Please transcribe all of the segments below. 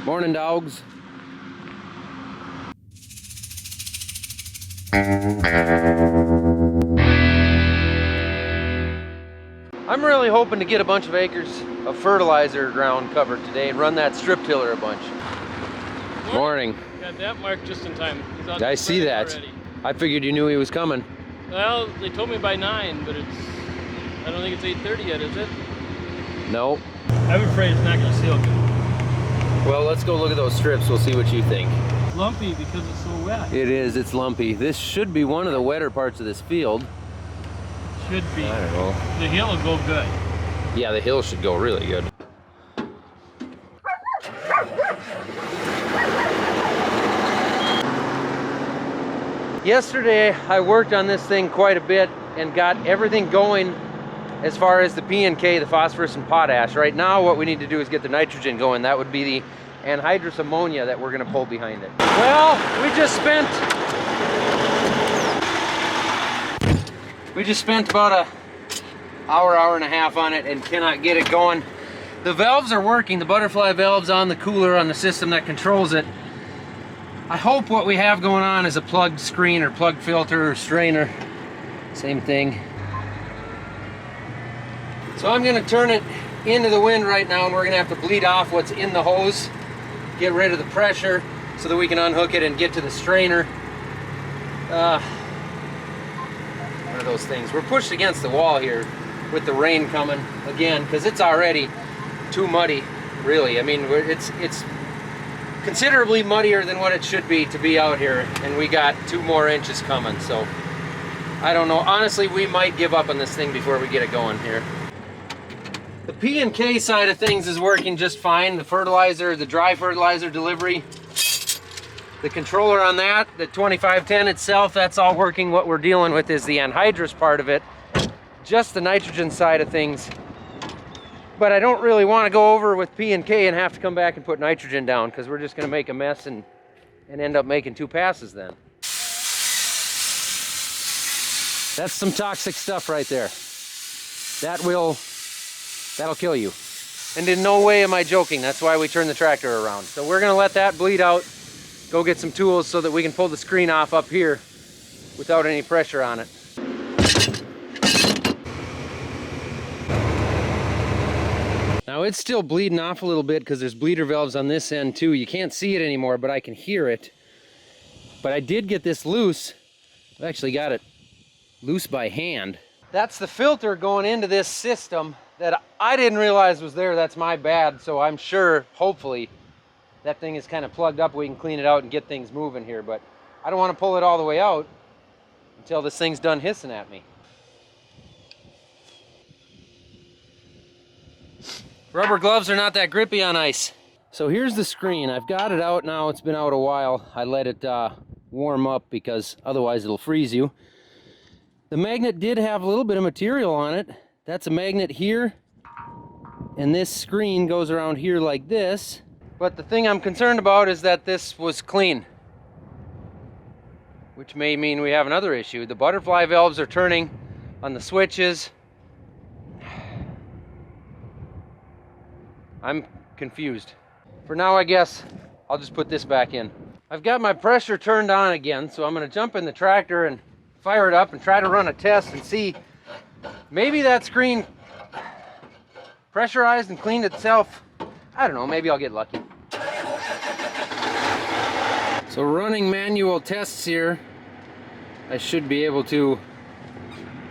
Morning, dogs. I'm really hoping to get a bunch of acres of fertilizer ground covered today and run that strip tiller a bunch. Morning. Got that mark just in time. He's out I see that. already. I figured you knew he was coming. Well, they told me by 9, but I don't think it's 8:30 yet, is it? No. I'm afraid it's not going to seal good. Well, let's go look at those strips. We'll see what you think. It's lumpy because it's so wet. It is. It's lumpy. This should be one of the wetter parts of this field. Should be. I don't know. The hill will go good. Yeah, the hill should go really good. Yesterday, I worked on this thing quite a bit and got everything going as far as the P and K, the phosphorus and potash. Right now, what we need to do is get the nitrogen going. That would be the anhydrous ammonia that we're gonna pull behind it. Well, we just spent about an hour and a half on it and cannot get it going. The valves are working, the butterfly valves on the cooler on the system that controls it. I hope what we have going on is a plugged screen or plugged filter or strainer. Same thing. So I'm gonna turn it into the wind right now, and we're gonna have to bleed off what's in the hose, get rid of the pressure so that we can unhook it and get to the strainer. One of those things. We're pushed against the wall here with the rain coming again, because it's already too muddy, really. I mean, it's considerably muddier than what it should be to be out here, and we got 2 more inches coming, so I don't know. Honestly, we might give up on this thing before we get it going here. The P and K side of things is working just fine. The fertilizer, the dry fertilizer delivery, the controller on that, the 2510 itself, that's all working. What we're dealing with is the anhydrous part of it, just the nitrogen side of things. But I don't really want to go over with P and K and have to come back and put nitrogen down, because we're just going to make a mess and end up making 2 passes then. That's some toxic stuff right there. That'll kill you. And in no way am I joking. That's why we turn the tractor around. So we're going to let that bleed out, go get some tools so that we can pull the screen off up here without any pressure on it. Now it's still bleeding off a little bit because there's bleeder valves on this end too. You can't see it anymore, but I can hear it. But I did get this loose. I've actually got it loose by hand. That's the filter going into this system that I didn't realize was there. That's my bad. So I'm sure, hopefully, that thing is kind of plugged up. We can clean it out and get things moving here. But I don't want to pull it all the way out until this thing's done hissing at me. Rubber gloves are not that grippy on ice. So here's the screen. I've got it out now. It's been out a while. I let it warm up because otherwise it'll freeze you. The magnet did have a little bit of material on it. That's a magnet here. And this screen goes around here like this. But the thing I'm concerned about is that this was clean, which may mean we have another issue. The butterfly valves are turning on the switches. I'm confused. For now, I guess I'll just put this back in. I've got my pressure turned on again, so I'm gonna jump in the tractor and fire it up and try to run a test and see, maybe that screen pressurized and cleaned itself. I don't know, maybe I'll get lucky. So running manual tests here, I should be able to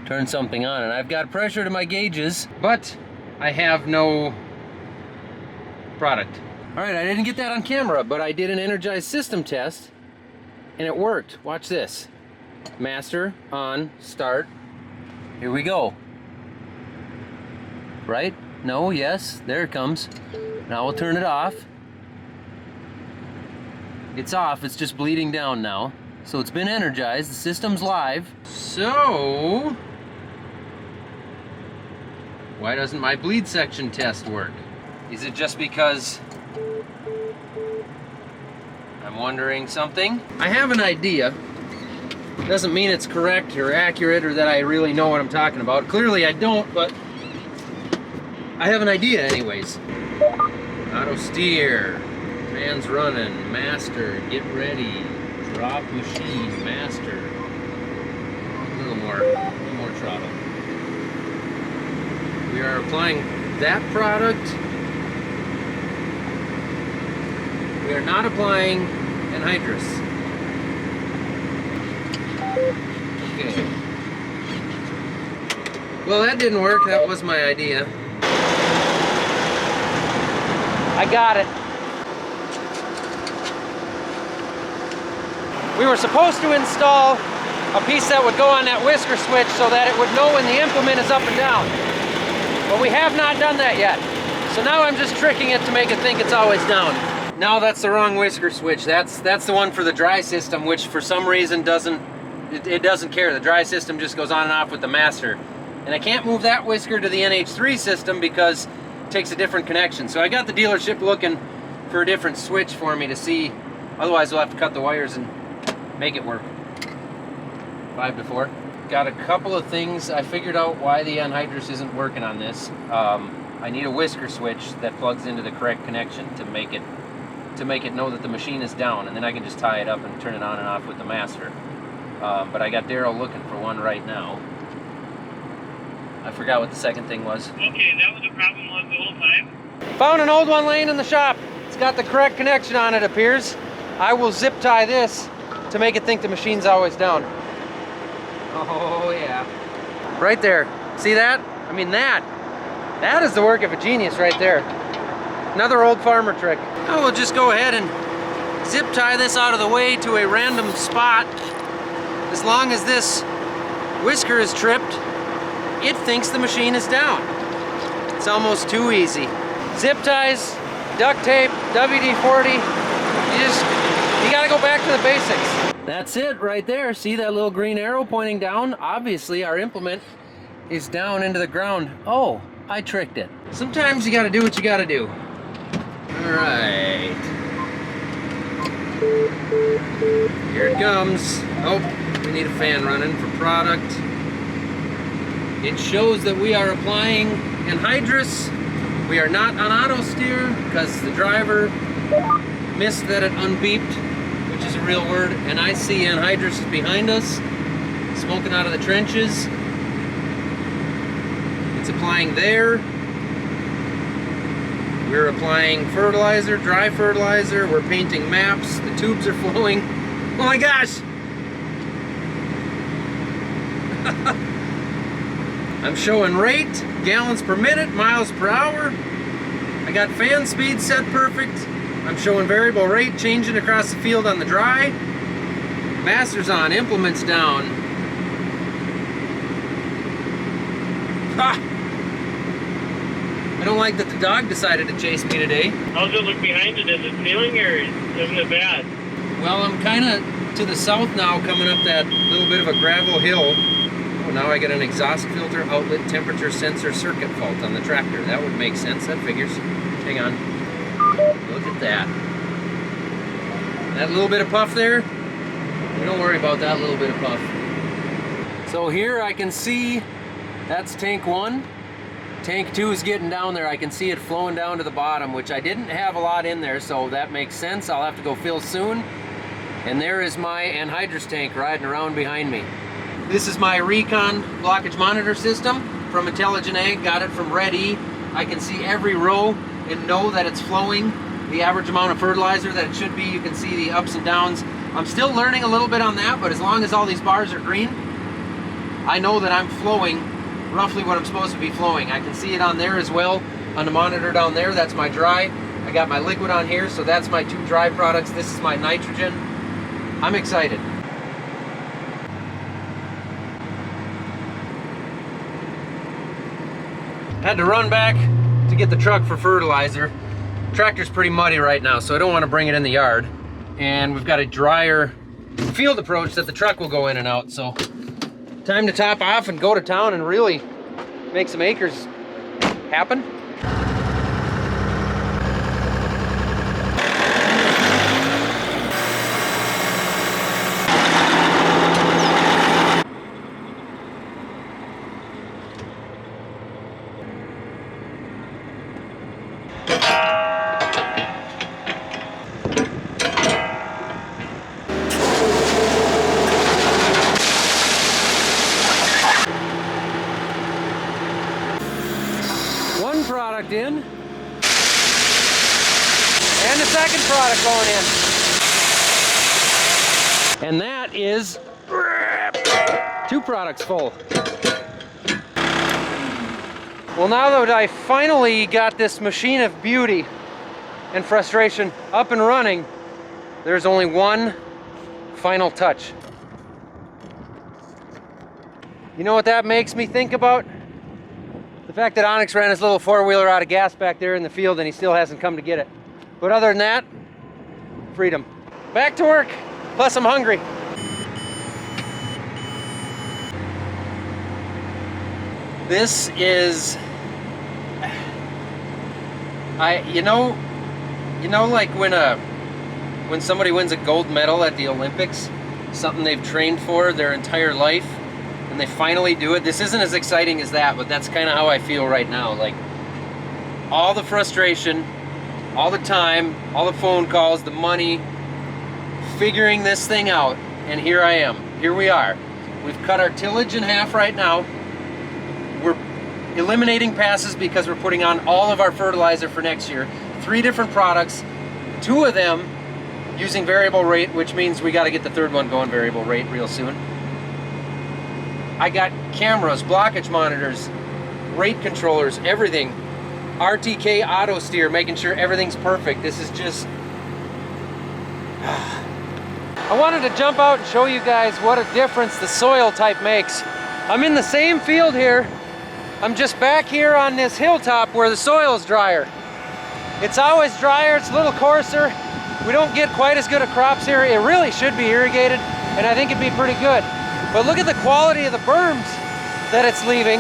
turn something on. And I've got pressure to my gauges, but I have no product. All right, I didn't get that on camera, but I did an energized system test and it worked. Watch this. Master, on, start. Here we go. Right? No, yes, there it comes. Now we'll turn it off. It's off, it's just bleeding down now. So it's been energized, the system's live. So, why doesn't my bleed section test work? Is it just because I'm wondering something? I have an idea. Doesn't mean it's correct or accurate or that I really know what I'm talking about. Clearly I don't, but I have an idea anyways. Auto steer. Fans running, master, get ready, drop machine, master. A little more throttle. We are applying that product. We are not applying anhydrous. Okay. Well, that didn't work. That was my idea. I got it. We were supposed to install a piece that would go on that whisker switch so that it would know when the implement is up and down. But we have not done that yet. So now I'm just tricking it to make it think it's always down. No, that's the wrong whisker switch. That's the one for the dry system, which for some reason doesn't care. The dry system just goes on and off with the master. And I can't move that whisker to the NH3 system because it takes a different connection. So I got the dealership looking for a different switch for me to see. Otherwise we'll have to cut the wires and make it work. 5 to 4. Got a couple of things. I figured out why the anhydrous isn't working on this. I need a whisker switch that plugs into the correct connection to make it know that the machine is down, and then I can just tie it up and turn it on and off with the master. But I got Daryl looking for one right now. I forgot what the second thing was. Okay, that was the problem was the whole time? Found an old one laying in the shop. It's got the correct connection on it, appears. I will zip tie this to make it think the machine's always down. Oh yeah. Right there. See that? I mean that is the work of a genius right there. Another old farmer trick. Now we'll just go ahead and zip tie this out of the way to a random spot. As long as this whisker is tripped, it thinks the machine is down. It's almost too easy. Zip ties, duct tape, WD-40. You gotta go back to the basics. That's it right there. See that little green arrow pointing down? Obviously our implement is down into the ground. Oh, I tricked it. Sometimes you gotta do what you gotta do. All right. Here it comes. Oh, we need a fan running for product. It shows that we are applying anhydrous. We are not on auto steer because the driver missed that it unbeeped, which is a real word, and I see anhydrous behind us, smoking out of the trenches. It's applying there. We're applying fertilizer, dry fertilizer. We're painting maps. The tubes are flowing. Oh my gosh! I'm showing rate, gallons per minute, miles per hour. I got fan speed set perfect. I'm showing variable rate changing across the field on the dry. Master's on, implements down. Ha! I don't like that the dog decided to chase me today. How's it look behind it? Is it feeling or isn't it bad? Well, I'm kind of to the south now, coming up that little bit of a gravel hill. Oh, now I got an exhaust filter outlet temperature sensor circuit fault on the tractor. That would make sense, that figures. Hang on. Look at that. That little bit of puff there, don't worry about that little bit of puff. So here I can see that's tank 1. Tank 2 is getting down there. I can see it flowing down to the bottom, which I didn't have a lot in there, so that makes sense. I'll have to go fill soon. And there is my anhydrous tank riding around behind me. This is my Recon blockage monitor system from Intelligent Ag. Got it from Red E. I can see every row and know that it's flowing the average amount of fertilizer that it should be. You can see the ups and downs. I'm still learning a little bit on that, but as long as all these bars are green, I know that I'm flowing roughly what I'm supposed to be flowing. I can see it on there as well, on the monitor down there. That's my dry. I got my liquid on here, so that's my 2 dry products. This is my nitrogen. I'm excited. Had to run back to get the truck for fertilizer. Tractor's pretty muddy right now, so I don't want to bring it in the yard. And we've got a drier field approach that the truck will go in and out, so time to top off and go to town and really make some acres happen. second product going in. And that is 2 products full. Well, now that I finally got this machine of beauty and frustration up and running, there's only one final touch. You know what that makes me think about? The fact that Onyx ran his little 4-wheeler out of gas back there in the field and he still hasn't come to get it. But other than that, freedom. Back to work, plus I'm hungry. This is, you know like when somebody wins a gold medal at the Olympics, something they've trained for their entire life, and they finally do it. This isn't as exciting as that, but that's kind of how I feel right now. Like, all the frustration, all the time, all the phone calls, the money, figuring this thing out, and here I am. Here we are. We've cut our tillage in half right now. We're eliminating passes because we're putting on all of our fertilizer for next year. 3 different products, 2 of them using variable rate, which means we got to get the 3rd one going variable rate real soon. I got cameras, blockage monitors, rate controllers, everything. RTK auto steer, making sure everything's perfect. This is just... I wanted to jump out and show you guys what a difference the soil type makes. I'm in the same field here. I'm just back here on this hilltop where the soil is drier. It's always drier, it's a little coarser. We don't get quite as good of crops here. It really should be irrigated, and I think it'd be pretty good. But look at the quality of the berms that it's leaving.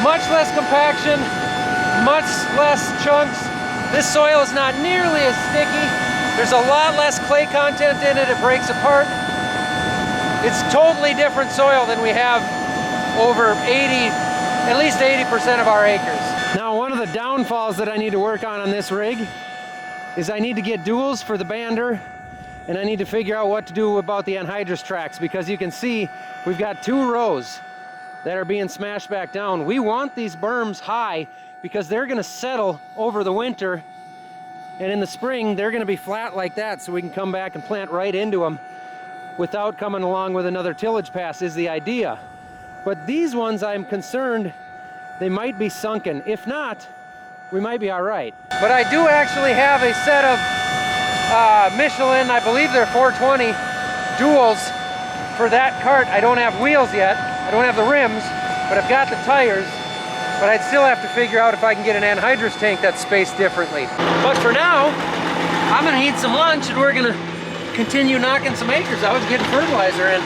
Much less compaction, much less chunks. This soil is not nearly as sticky. There's a lot less clay content in it. It breaks apart. It's totally different soil than we have over at least 80% of our acres. Now, one of the downfalls that I need to work on this rig is I need to get duals for the bander, and I need to figure out what to do about the anhydrous tracks, because you can see we've got 2 rows that are being smashed back down. We want these berms high because they're gonna settle over the winter, and in the spring they're gonna be flat like that, so we can come back and plant right into them without coming along with another tillage pass is the idea. But these ones, I'm concerned they might be sunken. If not, we might be all right. But I do actually have a set of Michelin, I believe they're 420 duals for that cart. I don't have wheels yet. I don't have the rims, but I've got the tires. But I'd still have to figure out if I can get an anhydrous tank that's spaced differently. But for now, I'm gonna eat some lunch and we're gonna continue knocking some acres out and getting fertilizer in.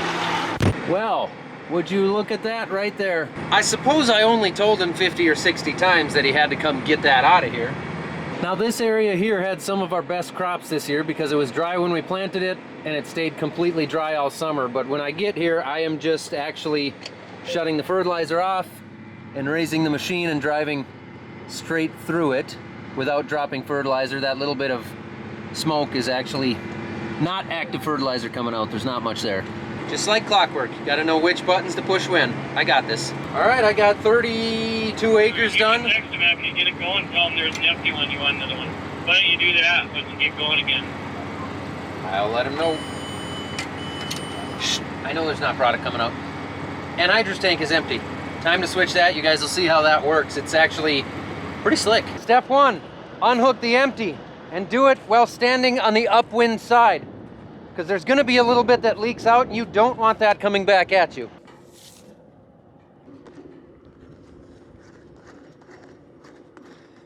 Well, would you look at that right there? I suppose I only told him 50 or 60 times that he had to come get that out of here. Now, this area here had some of our best crops this year because it was dry when we planted it and it stayed completely dry all summer. But when I get here, I am just actually shutting the fertilizer off and raising the machine and driving straight through it without dropping fertilizer. That little bit of smoke is actually not active fertilizer coming out. There's not much there. Just like clockwork, you gotta know which buttons to push when. I got this. All right, I got 32 acres done. Next time after you get it going, tell them there's an empty one, you want another one. Why don't you do that once you get going again? I'll let him know. Shh, I know there's not product coming out. Anhydrous tank is empty. Time to switch that. You guys will see how that works. It's actually pretty slick. Step 1, unhook the empty and do it while standing on the upwind side, because there's going to be a little bit that leaks out and you don't want that coming back at you.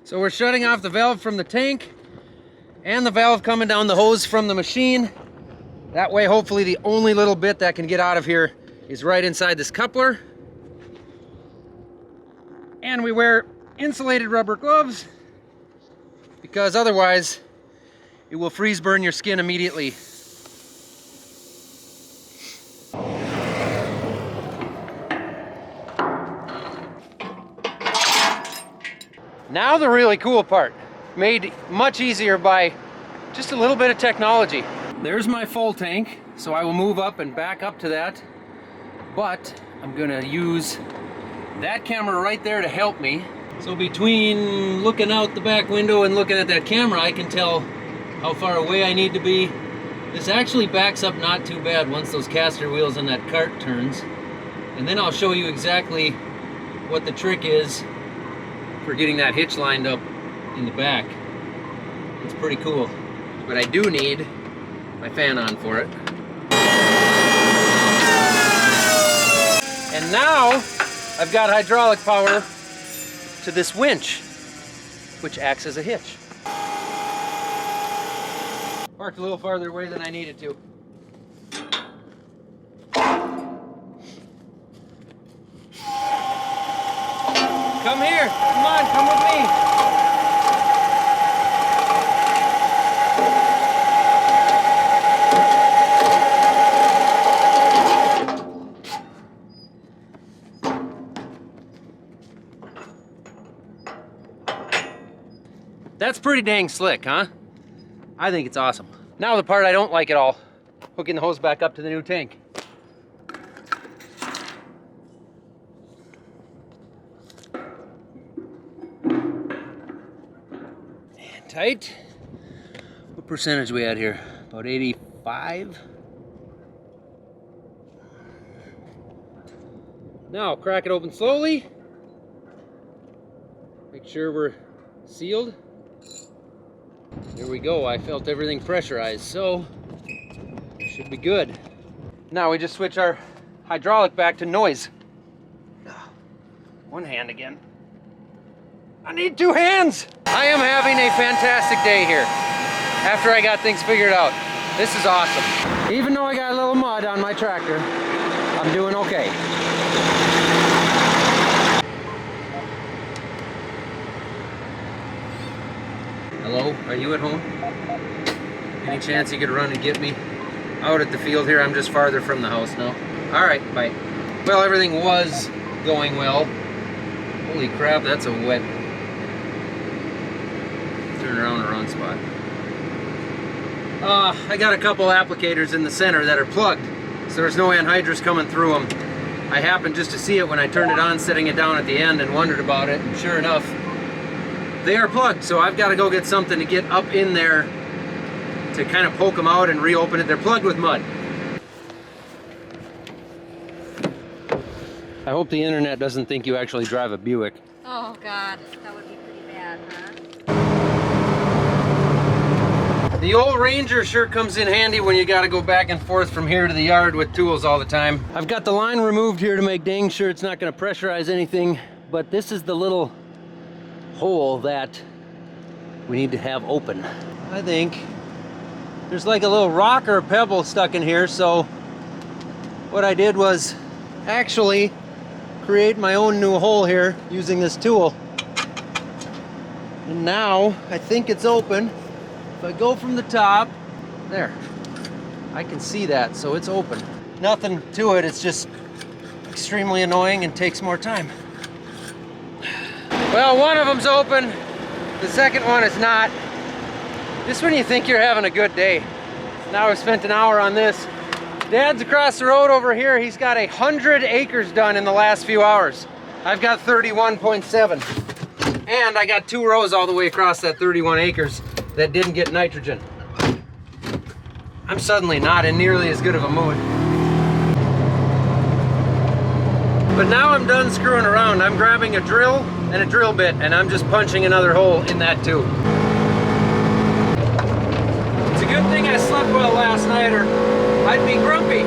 So we're shutting off the valve from the tank and the valve coming down the hose from the machine. That way, hopefully the only little bit that can get out of here is right inside this coupler. And we wear insulated rubber gloves because otherwise it will freeze burn your skin immediately. Now the really cool part, made much easier by just a little bit of technology. There's my full tank, so I will move up and back up to that, but I'm gonna use that camera right there to help me. So between looking out the back window and looking at that camera, I can tell how far away I need to be. This actually backs up not too bad once those caster wheels on that cart turns. And then I'll show you exactly what the trick is for getting that hitch lined up in the back. It's pretty cool. But I do need my fan on for it. And now I've got hydraulic power to this winch, which acts as a hitch. Parked a little farther away than I needed to. Come here, come on, come with me. That's pretty dang slick, huh? I think it's awesome. Now the part I don't like at all, hooking the hose back up to the new tank. And tight. What percentage we at here? About 85? Now crack it open slowly. Make sure we're sealed. There we go. I felt everything pressurized, so should be good. Now we just switch our hydraulic back to noise. One hand again. I need two hands! I am having a fantastic day here after I got things figured out. This is awesome. Even though I got a little mud on my tractor, I'm doing okay. Hello, are you at home? Any chance you could run and get me out at the field here? I'm just farther from the house now. All right, bye. Well, everything was going well. Holy crap, that's a wet turn around the wrong spot. I got a couple applicators in the center that are plugged, so there's no anhydrous coming through them. I happened just to see it when I turned it on, setting it down at the end, and wondered about it, and sure enough, they are plugged, so I've got to go get something to get up in there to kind of poke them out and reopen it. They're plugged with mud. I hope the internet doesn't think you actually drive a Buick. Oh God, that would be pretty bad, huh? The old Ranger sure comes in handy when you got to go back and forth from here to the yard with tools all the time. I've got the line removed here to make dang sure it's not going to pressurize anything, but this is the little hole that we need to have open. I think there's like a little rock or a pebble stuck in here, so what I did was actually create my own new hole here using this tool. And now I think it's open. If I go from the top, there, I can see that, so it's open. Nothing to it, it's just extremely annoying and takes more time. Well, one of them's open, the second one is not. Just when you think you're having a good day. Now I've spent an hour on this. Dad's across the road over here. He's got 100 acres done in the last few hours. I've got 31.7. And I got 2 rows all the way across that 31 acres that didn't get nitrogen. I'm suddenly not in nearly as good of a mood. But now I'm done screwing around. I'm grabbing a drill and a drill bit, and I'm just punching another hole in that tube. It's a good thing I slept well last night, or I'd be grumpy.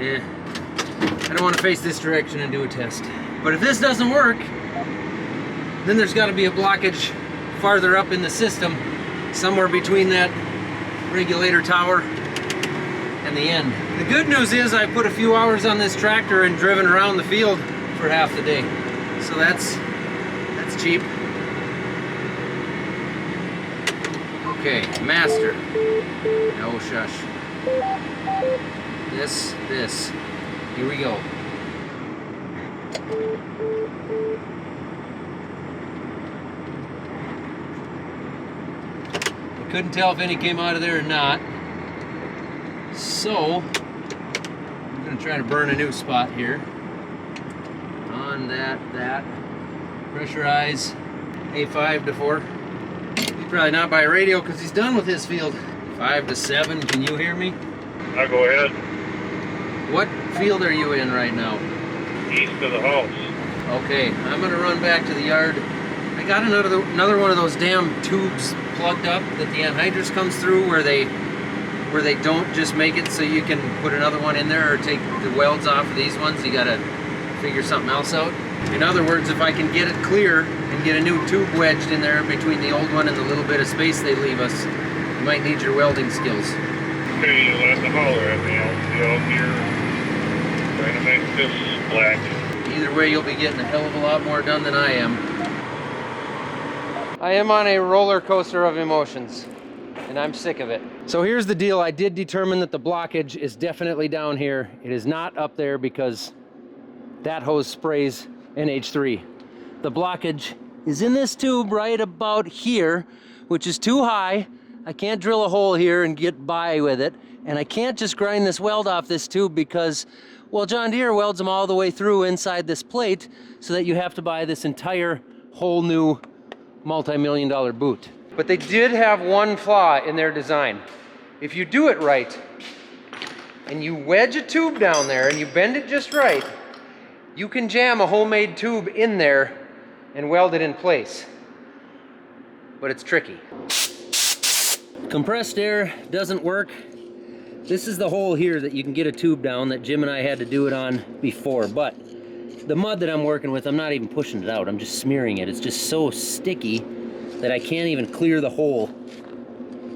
Yeah, I don't want to face this direction and do a test. But if this doesn't work, then there's got to be a blockage farther up in the system, somewhere between that regulator tower and the end. The good news is I put a few hours on this tractor and driven around the field for half the day. So that's cheap. Okay, master. No shush. This. Here we go. I couldn't tell if any came out of there or not. So, I'm going to try to burn a new spot here. On that. Pressurize. A5 to 4. He's probably not by radio because he's done with his field. 5 to 7, can you hear me? I'll go ahead. What field are you in right now? East of the house. Okay, I'm gonna run back to the yard. I got another one of those damn tubes plugged up that the anhydrous comes through where they don't just make it so you can put another one in there or take the welds off of these ones. You gotta figure something else out. In other words, if I can get it clear and get a new tube wedged in there between the old one and the little bit of space they leave us, you might need your welding skills. Okay, you'll have to holler at me. I'll be out here trying to make this black. Either way, you'll be getting a hell of a lot more done than I am. I am on a roller coaster of emotions, and I'm sick of it. So here's the deal. I did determine that the blockage is definitely down here. It is not up there because that hose sprays NH3. The blockage is in this tube right about here, which is too high. I can't drill a hole here and get by with it. And I can't just grind this weld off this tube because, well, John Deere welds them all the way through inside this plate so that you have to buy this entire whole new multi-million-dollar boot. But they did have one flaw in their design. If you do it right, and you wedge a tube down there and you bend it just right, you can jam a homemade tube in there and weld it in place. But it's tricky. Compressed air doesn't work. This is the hole here that you can get a tube down that Jim and I had to do it on before, but the mud that I'm working with, I'm not even pushing it out, I'm just smearing it. It's just so sticky that I can't even clear the hole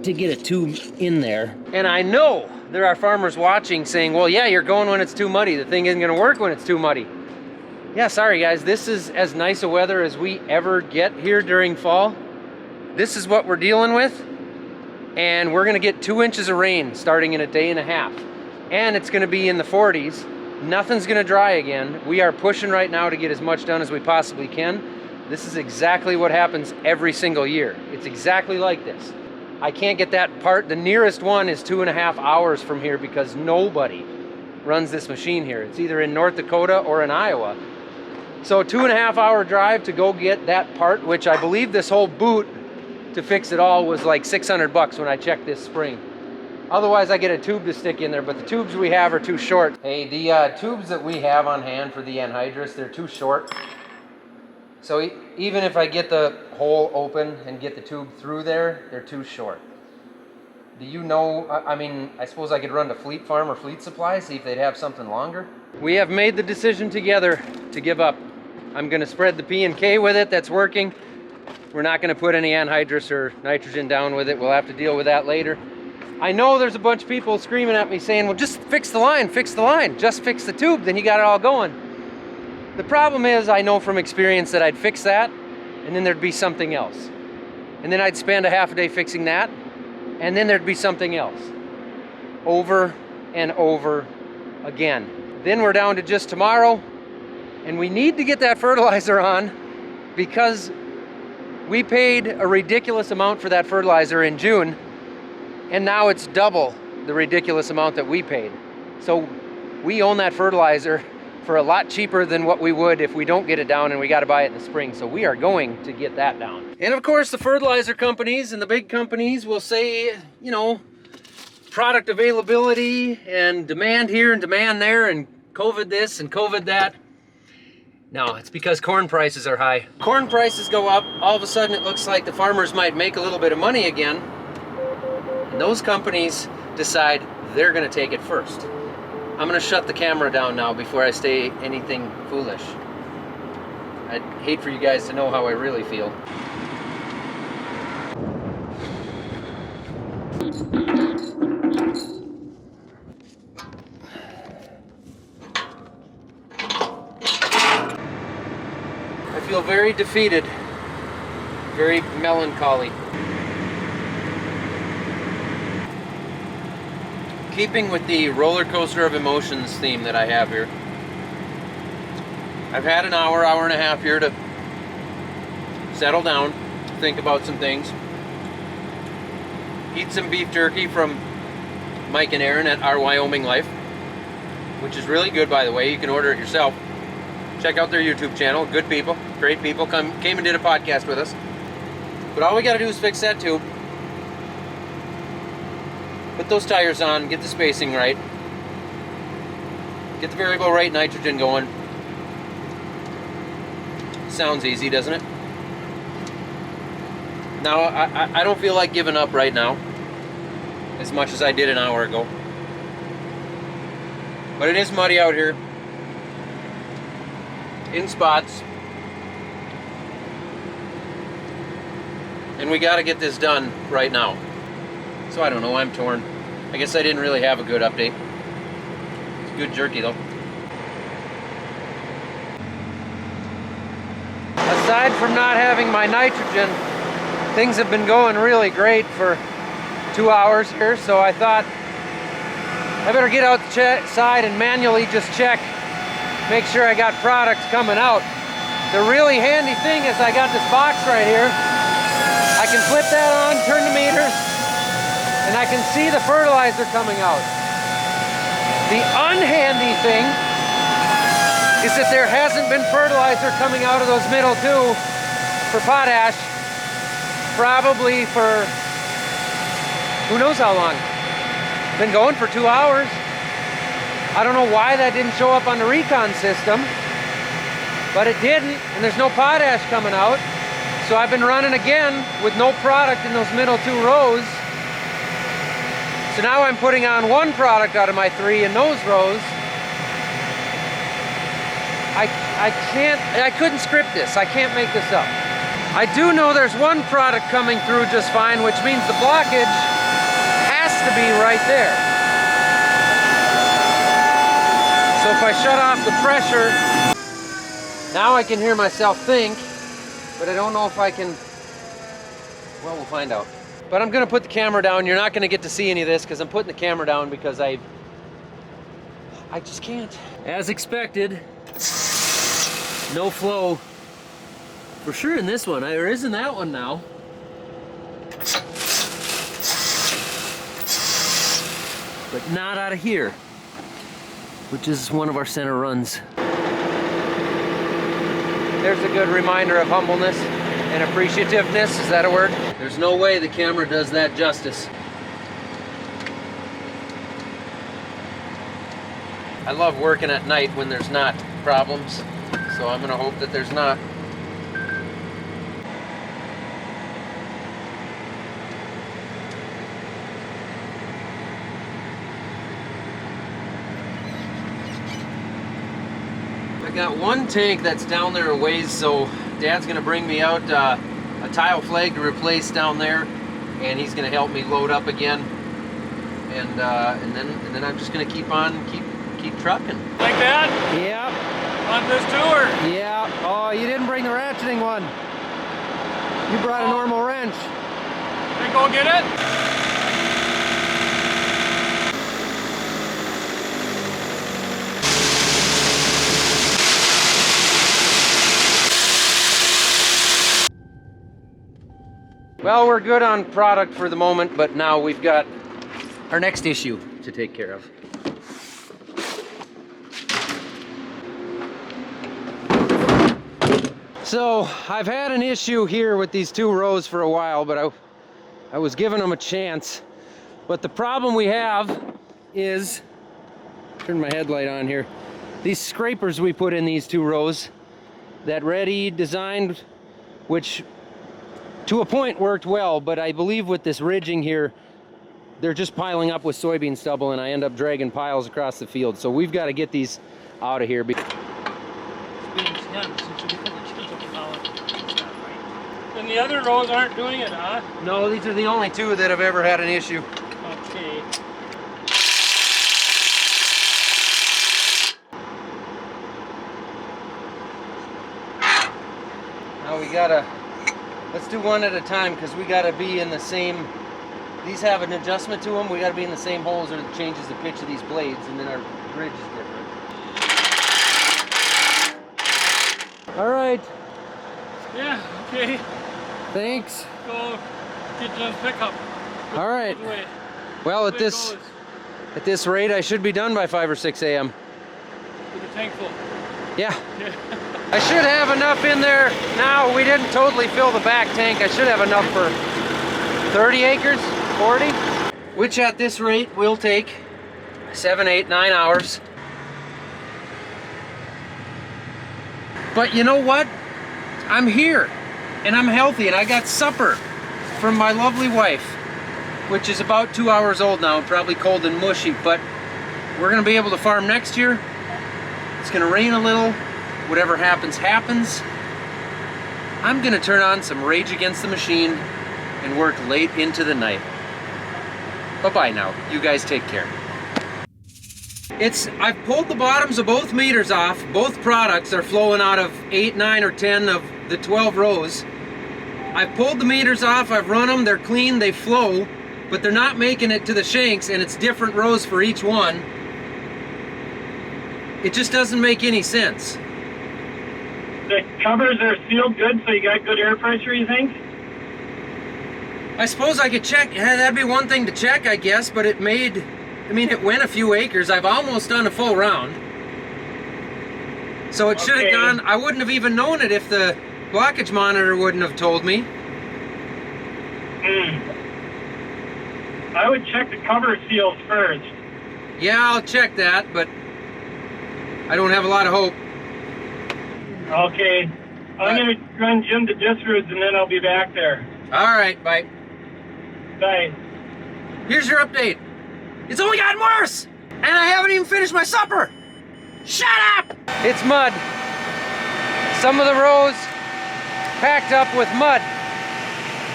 to get a tube in there. And I know there are farmers watching saying, well, yeah, you're going when it's too muddy. The thing isn't gonna work when it's too muddy. Yeah, sorry guys, this is as nice a weather as we ever get here during fall. This is what we're dealing with. And we're gonna get 2 inches of rain starting in a day and a half. And it's gonna be in the 40s. Nothing's gonna dry again. We are pushing right now to get as much done as we possibly can. This is exactly what happens every single year. It's exactly like this. I can't get that part. The nearest one is 2.5 hours from here because nobody runs this machine here. It's either in North Dakota or in Iowa. So 2.5 hour drive to go get that part, which I believe this whole boot to fix it all was like 600 bucks when I checked this spring. Otherwise I get a tube to stick in there, but the tubes we have are too short. Hey, the tubes that we have on hand for the anhydrous, they're too short. So even if I get the hole open and get the tube through there, they're too short. Do you know, I mean, I suppose I could run to Fleet Farm or Fleet Supply, see if they'd have something longer. We have made the decision together to give up. I'm gonna spread the P&K with it, that's working. We're not gonna put any anhydrous or nitrogen down with it. We'll have to deal with that later. I know there's a bunch of people screaming at me saying, well, just fix the line, just fix the tube, then you got it all going. The problem is, I know from experience that I'd fix that, and then there'd be something else. And then I'd spend a half a day fixing that, and then there'd be something else. Over and over again. Then we're down to just tomorrow, and we need to get that fertilizer on because we paid a ridiculous amount for that fertilizer in June, and now it's double the ridiculous amount that we paid. So we own that fertilizer for a lot cheaper than what we would if we don't get it down, and we got to buy it in the spring. So we are going to get that down. And of course the fertilizer companies and the big companies will say, you know, product availability and demand here and demand there and COVID this and COVID that. No, it's because corn prices are high. Corn prices go up, all of a sudden it looks like the farmers might make a little bit of money again. And those companies decide they're gonna take it first. I'm gonna shut the camera down now before I say anything foolish. I'd hate for you guys to know how I really feel. I feel very defeated, very melancholy. Keeping with the roller coaster of emotions theme that I have here, I've had an hour and a half here to settle down, think about some things, eat some beef jerky from Mike and Aaron at Our Wyoming Life, which is really good, by the way. You can order it yourself. Check out their YouTube channel, good people. Great people came and did a podcast with us. But all we got to do is fix that tube. Put those tires on, get the spacing right. Get the variable rate nitrogen going. Sounds easy, doesn't it? Now, I don't feel like giving up right now as much as I did an hour ago. But it is muddy out here in spots. And we got to get this done right now. So I don't know, I'm torn. I guess I didn't really have a good update. It's good jerky though. Aside from not having my nitrogen, things have been going really great for 2 hours here, so I thought I better get outside and manually just check, make sure I got products coming out. The really handy thing is I got this box right here. I can flip that on, turn the meters, and I can see the fertilizer coming out. The unhandy thing is that there hasn't been fertilizer coming out of those middle two for potash, probably for who knows how long. Been going for 2 hours. I don't know why that didn't show up on the recon system, but it didn't, and there's no potash coming out. So I've been running again with no product in those middle 2 rows. So now I'm putting on 1 product out of my 3 in those rows. I couldn't script this. I can't make this up. I do know there's 1 product coming through just fine, which means the blockage has to be right there. So if I shut off the pressure, now I can hear myself think, but I don't know if I can, well, we'll find out. But I'm gonna put the camera down. You're not gonna get to see any of this because I'm putting the camera down because I just can't. As expected, no flow for sure in this one. There isn't that one now. But not out of here, which is one of our center runs. There's a good reminder of humbleness and appreciativeness. Is that a word? There's no way the camera does that justice. I love working at night when there's not problems, so I'm gonna hope that there's not. I got 1 tank that's down there a ways, so Dad's gonna bring me out a tile flag to replace down there, and he's gonna help me load up again, and then I'm just gonna keep trucking. Like that? Yep. On this tour? Yeah. Oh, you didn't bring the ratcheting one. You brought a normal wrench. Then go get it? Well, we're good on product for the moment, but now we've got our next issue to take care of. So I've had an issue here with these 2 rows for a while, but I was giving them a chance. But the problem we have is, turn my headlight on here, these scrapers we put in these 2 rows, that Ready designed, which to a point worked well, but I believe with this ridging here, they're just piling up with soybean stubble, and I end up dragging piles across the field. So we've got to get these out of here. And the other rows aren't doing it, huh? No, these are the only 2 that have ever had an issue. Okay. Now we gotta, let's do one at a time, because we gotta be in the same, these have an adjustment to them, we gotta be in the same holes or it changes the pitch of these blades, and then our bridge is different. All right. Yeah, okay. Thanks. Go get John's pickup. All right. Wait. Well, at this rate, I should be done by 5 or 6 a.m. With a tank full. Yeah. Yeah. I should have enough in there now. We didn't totally fill the back tank. I should have enough for 30 acres, 40, which at this rate will take 7, 8, 9 hours. But you know what? I'm here and I'm healthy and I got supper from my lovely wife, which is about 2 hours old now and probably cold and mushy, but we're gonna be able to farm next year. It's gonna rain a little. Whatever happens, happens. I'm gonna turn on some Rage Against the Machine and work late into the night. Bye-bye now. You guys take care. I've pulled the bottoms of both meters off. Both products are flowing out of 8, 9, or 10 of the 12 rows. I've pulled the meters off, I've run them, they're clean, they flow, but they're not making it to the shanks, and it's different rows for each one. It just doesn't make any sense. The covers are sealed good, so you got good air pressure, you think? I suppose I could check. Yeah, that'd be one thing to check, I guess, but it went a few acres. I've almost done a full round. So it should have gone. I wouldn't have even known it if the blockage monitor wouldn't have told me. I would check the cover seals first. Yeah, I'll check that, but I don't have a lot of hope. Okay. I'm going to run Jim to Disroots and then I'll be back there. All right, bye. Bye. Here's your update. It's only gotten worse, and I haven't even finished my supper. Shut up! It's mud. Some of the rows packed up with mud.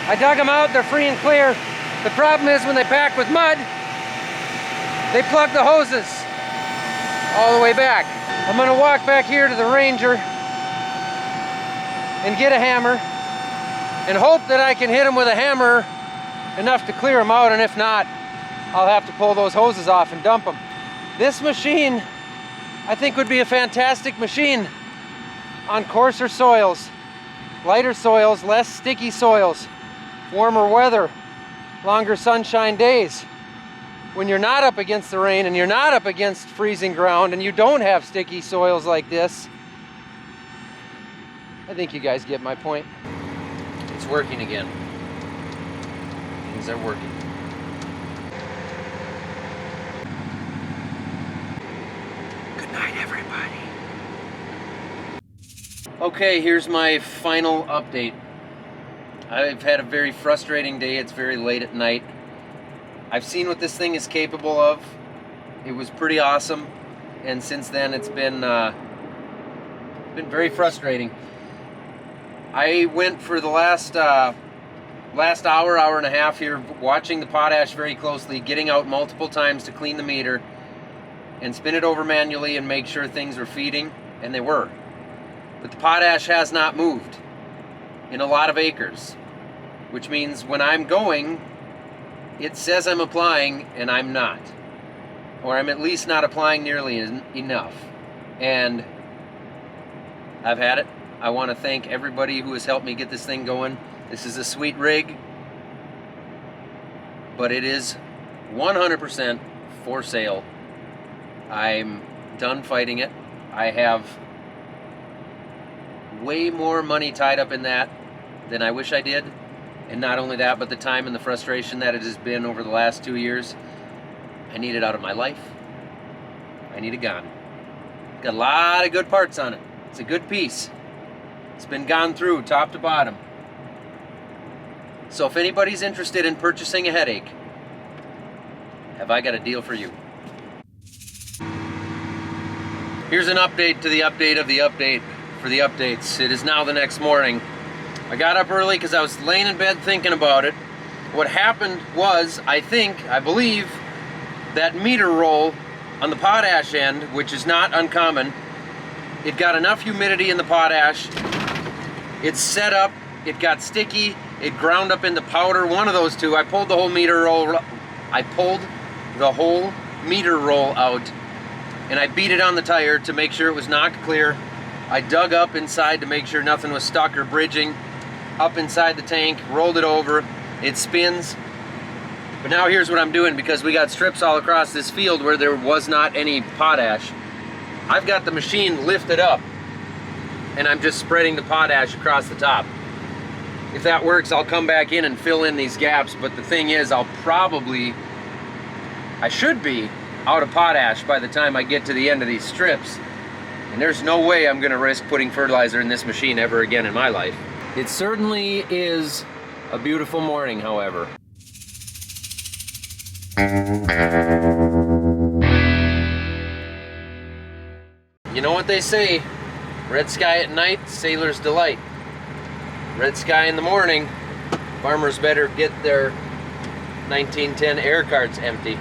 I dug them out, they're free and clear. The problem is when they pack with mud, they plug the hoses all the way back. I'm gonna walk back here to the Ranger and get a hammer and hope that I can hit them with a hammer enough to clear them out, and if not, I'll have to pull those hoses off and dump them. This machine, I think, would be a fantastic machine on coarser soils, lighter soils, less sticky soils, warmer weather, longer sunshine days. When you're not up against the rain and you're not up against freezing ground and you don't have sticky soils like this, I think you guys get my point. It's working again. Things are working. Good night, everybody. Okay, here's my final update. I've had a very frustrating day. It's very late at night. I've seen what this thing is capable of. It was pretty awesome, and since then it's been very frustrating. I went for the last hour and a half here watching the potash very closely, getting out multiple times to clean the meter and spin it over manually and make sure things were feeding, and they were. But the potash has not moved in a lot of acres, which means when I'm going, it says I'm applying and I'm not, or I'm at least not applying nearly enough. And I've had it. I want to thank everybody who has helped me get this thing going. This is a sweet rig, but it is 100% for sale. I'm done fighting it. I have way more money tied up in that than I wish I did. And not only that, but the time and the frustration that it has been over the last 2 years. I need it out of my life. I need it gone. Got a lot of good parts on it. It's a good piece. It's been gone through top to bottom. So if anybody's interested in purchasing a headache, have I got a deal for you. Here's an update to the update of the update for the updates. It is now the next morning. I got up early because I was laying in bed thinking about it. What happened was, I believe, that meter roll on the potash end, which is not uncommon, it got enough humidity in the potash, it set up, it got sticky, it ground up into powder, one of those two. I pulled the whole meter roll out, and I beat it on the tire to make sure it was knocked clear. I dug up inside to make sure nothing was stuck or bridging up inside the tank, rolled it over, it spins. But now here's what I'm doing, because we got strips all across this field where there was not any potash. I've got the machine lifted up and I'm just spreading the potash across the top. If that works, I'll come back in and fill in these gaps, but the thing is, I should be out of potash by the time I get to the end of these strips. And there's no way I'm gonna risk putting fertilizer in this machine ever again in my life. It certainly is a beautiful morning, however. You know what they say, red sky at night, sailor's delight. Red sky in the morning, farmers better get their 1910 air carts empty.